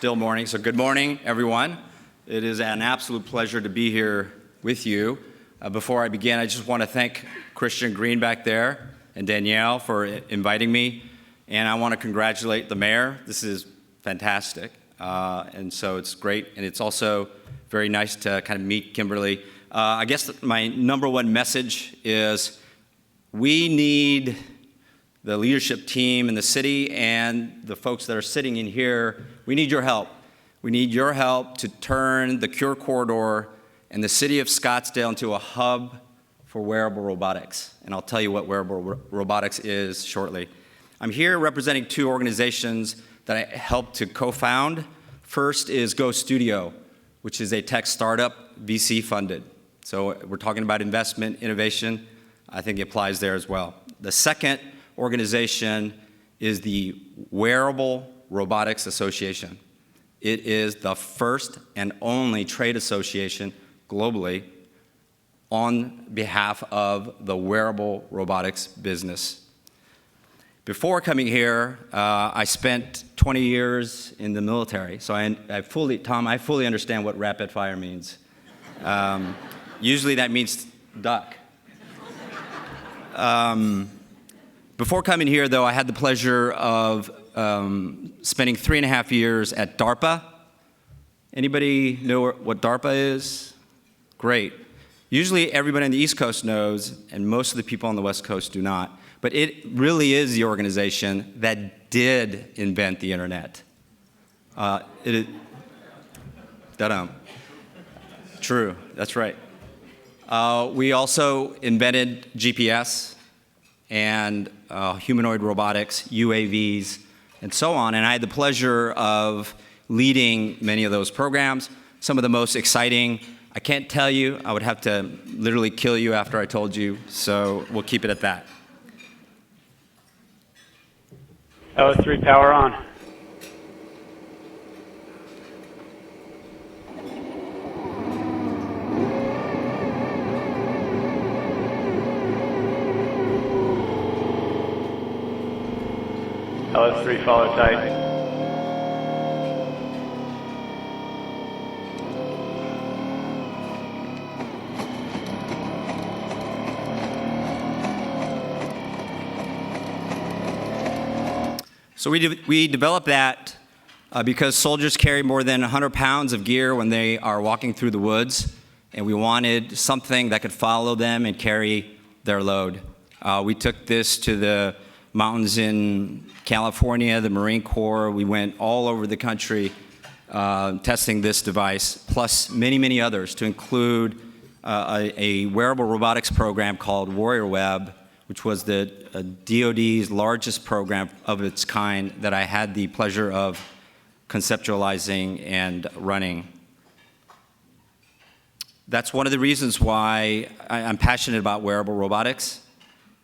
still morning, so good morning, everyone. It is an absolute pleasure to be here with you. Before I begin, I just want to thank Christian Green back there and Danielle for inviting me, and I want to congratulate the mayor. This is fantastic, and so it's great, and it's also very nice to kind of meet Kimberly. I guess my number one message is we need the leadership team in the city and the folks that are sitting in here, we need your help. We need your help to turn the Cure Corridor and the city of Scottsdale into a hub for wearable robotics. And I'll tell you what wearable robotics is shortly. I'm here representing two organizations that I helped to co-found. First is GoXtudio, which is a tech startup, VC funded. So we're talking about investment, innovation. I think it applies there as well. The second organization is the Wearable Robotics Association. It is the first and only trade association globally on behalf of the wearable robotics business. Before coming here, I spent 20 years in the military, so I fully understand what rapid fire means. Usually that means duck. Before coming here, though, I had the pleasure of spending 3.5 years at DARPA. Anybody know what DARPA is? Great. Usually everybody on the East Coast knows, and most of the people on the West Coast do not. But it really is the organization that did invent the internet. True, that's right. We also invented GPS and humanoid robotics, UAVs, and so on. And I had the pleasure of leading many of those programs. Some of the most exciting, I can't tell you. I would have to literally kill you after I told you, so we'll keep it at that. LS3 power on. LS3 follow tight. So we developed that because soldiers carry more than 100 pounds of gear when they are walking through the woods, and we wanted something that could follow them and carry their load. We took this to the mountains in California, the Marine Corps. We went all over the country testing this device, plus many, many others, to include a wearable robotics program called Warrior Web, which was the DoD's largest program of its kind that I had the pleasure of conceptualizing and running. That's one of the reasons why I'm passionate about wearable robotics.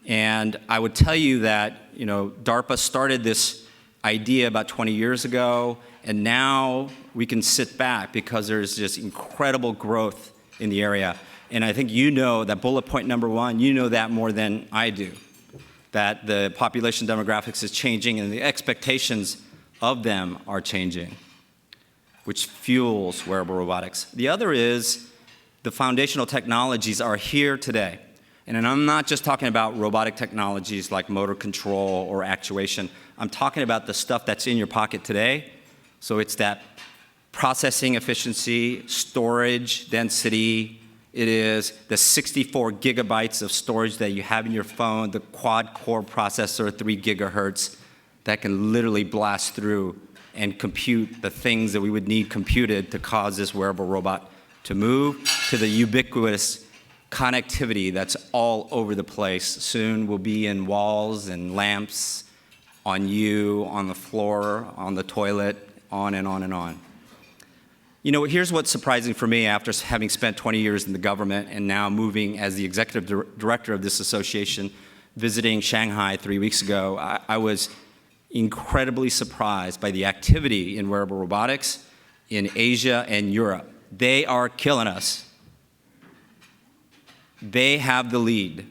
And I would tell you that, DARPA started this idea about 20 years ago, and now we can sit back because there's just incredible growth in the area. And I think you know that bullet point number one, you know that more than I do, that the population demographics is changing and the expectations of them are changing, which fuels wearable robotics. The other is the foundational technologies are here today. And I'm not just talking about robotic technologies like motor control or actuation. I'm talking about the stuff that's in your pocket today. So it's that processing efficiency, storage density. It is the 64 gigabytes of storage that you have in your phone, the quad-core processor, 3 gigahertz, that can literally blast through and compute the things that we would need computed to cause this wearable robot to move, to the ubiquitous connectivity that's all over the place. Soon will be in walls and lamps, on you, on the floor, on the toilet, on and on and on. Here's what's surprising for me after having spent 20 years in the government and now moving as the executive director of this association, visiting Shanghai 3 weeks ago. I was incredibly surprised by the activity in wearable robotics in Asia and Europe. They are killing us. They have the lead.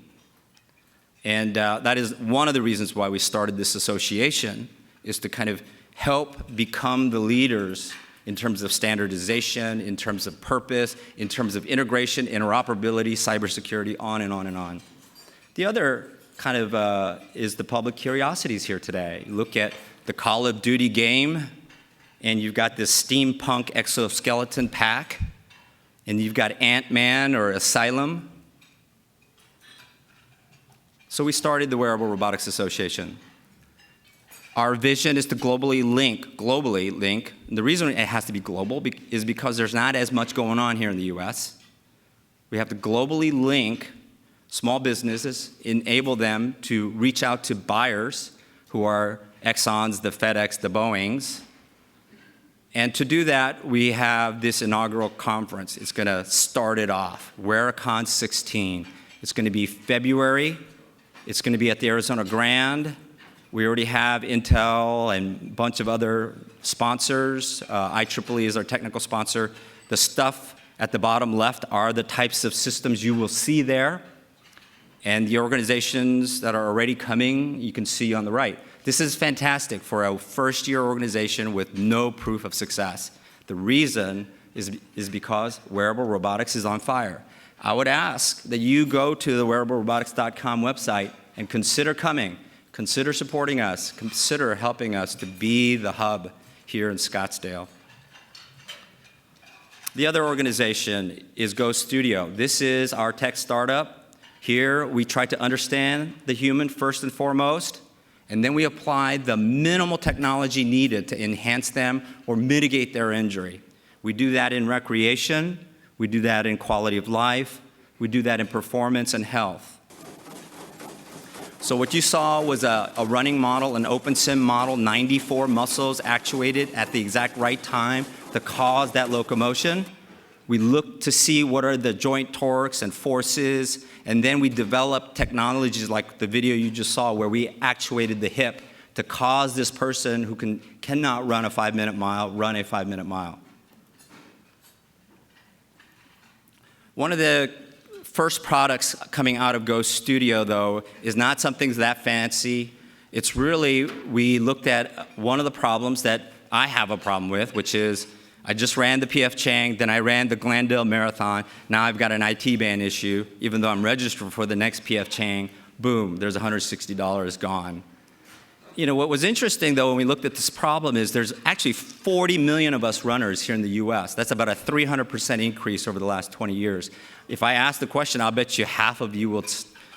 And that is one of the reasons why we started this association, is to kind of help become the leaders in terms of standardization, in terms of purpose, in terms of integration, interoperability, cybersecurity, on and on and on. The other kind of is the public curiosities here today. You look at the Call of Duty game, and you've got this steampunk exoskeleton pack, and you've got Ant-Man or Asylum. So we started the Wearable Robotics Association. Our vision is to globally link. And the reason it has to be global is because there's not as much going on here in the US. We have to globally link small businesses, enable them to reach out to buyers who are Exxons, the FedEx, the Boeings. And to do that, we have this inaugural conference. It's going to start it off, WearCon 16. It's going to be February. It's going to be at the Arizona Grand. We already have Intel and a bunch of other sponsors. IEEE is our technical sponsor. The stuff at the bottom left are the types of systems you will see there. And the organizations that are already coming, you can see on the right. This is fantastic for a first-year organization with no proof of success. The reason is because wearable robotics is on fire. I would ask that you go to the wearablerobotics.com website and consider coming. Consider supporting us. Consider helping us to be the hub here in Scottsdale. The other organization is GoXtudio. This is our tech startup. Here we try to understand the human first and foremost, and then we apply the minimal technology needed to enhance them or mitigate their injury. We do that in recreation. We do that in quality of life. We do that in performance and health. So what you saw was a running model, an open sim model, 94 muscles actuated at the exact right time to cause that locomotion. We looked to see what are the joint torques and forces, and then we developed technologies like the video you just saw where we actuated the hip to cause this person who cannot run a 5-minute mile, run a 5-minute mile. One of the first products coming out of GoXtudio, though, is not something that fancy. It's really, we looked at one of the problems that I have a problem with, which is I just ran the PF Chang, then I ran the Glendale Marathon. Now I've got an IT ban issue. Even though I'm registered for the next PF Chang, boom, there's $160 gone. You know, what was interesting, though, when we looked at this problem is there's actually 40 million of us runners here in the US. That's about a 300% increase over the last 20 years. If I ask the question, I'll bet you half of you will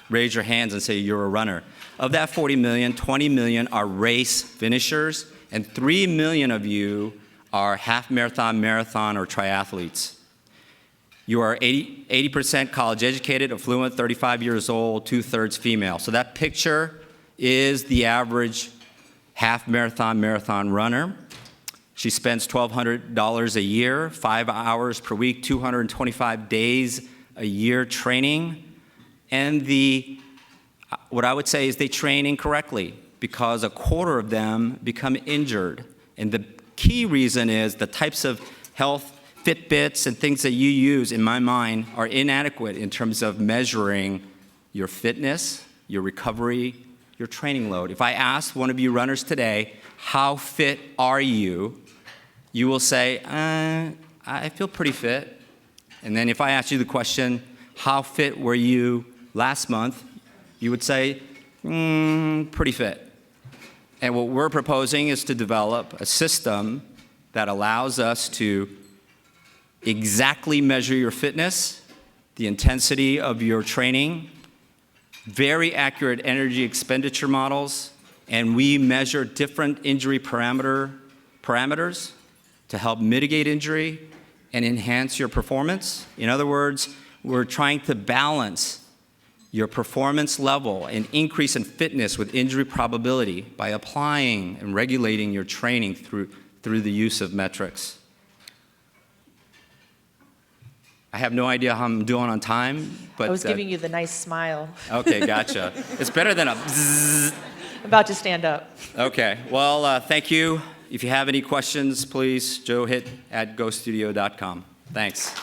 raise your hands and say you're a runner. Of that 40 million, 20 million are race finishers, and 3 million of you are half marathon, marathon, or triathletes. You are 80% college educated, affluent, 35 years old, 2/3 female. So that picture is the average half marathon, marathon runner. She spends $1,200 a year, 5 hours per week, 225 days a year training. And what I would say is they train incorrectly because a quarter of them become injured. And the key reason is the types of health Fitbits and things that you use, in my mind, are inadequate in terms of measuring your fitness, your recovery, your training load. If I ask one of you runners today, how fit are you? You will say, I feel pretty fit. And then if I ask you the question, how fit were you last month? You would say, pretty fit. And what we're proposing is to develop a system that allows us to exactly measure your fitness, the intensity of your training, very accurate energy expenditure models, and we measure different injury parameters to help mitigate injury and enhance your performance. In other words, we're trying to balance your performance level and increase in fitness with injury probability by applying and regulating your training through the use of metrics. I have no idea how I'm doing on time, but I was giving you the nice smile. Okay, gotcha. It's better than a bzzz. About to stand up. Okay, well, thank you. If you have any questions, please, Joe Hitt at GoXtudio.com. Thanks.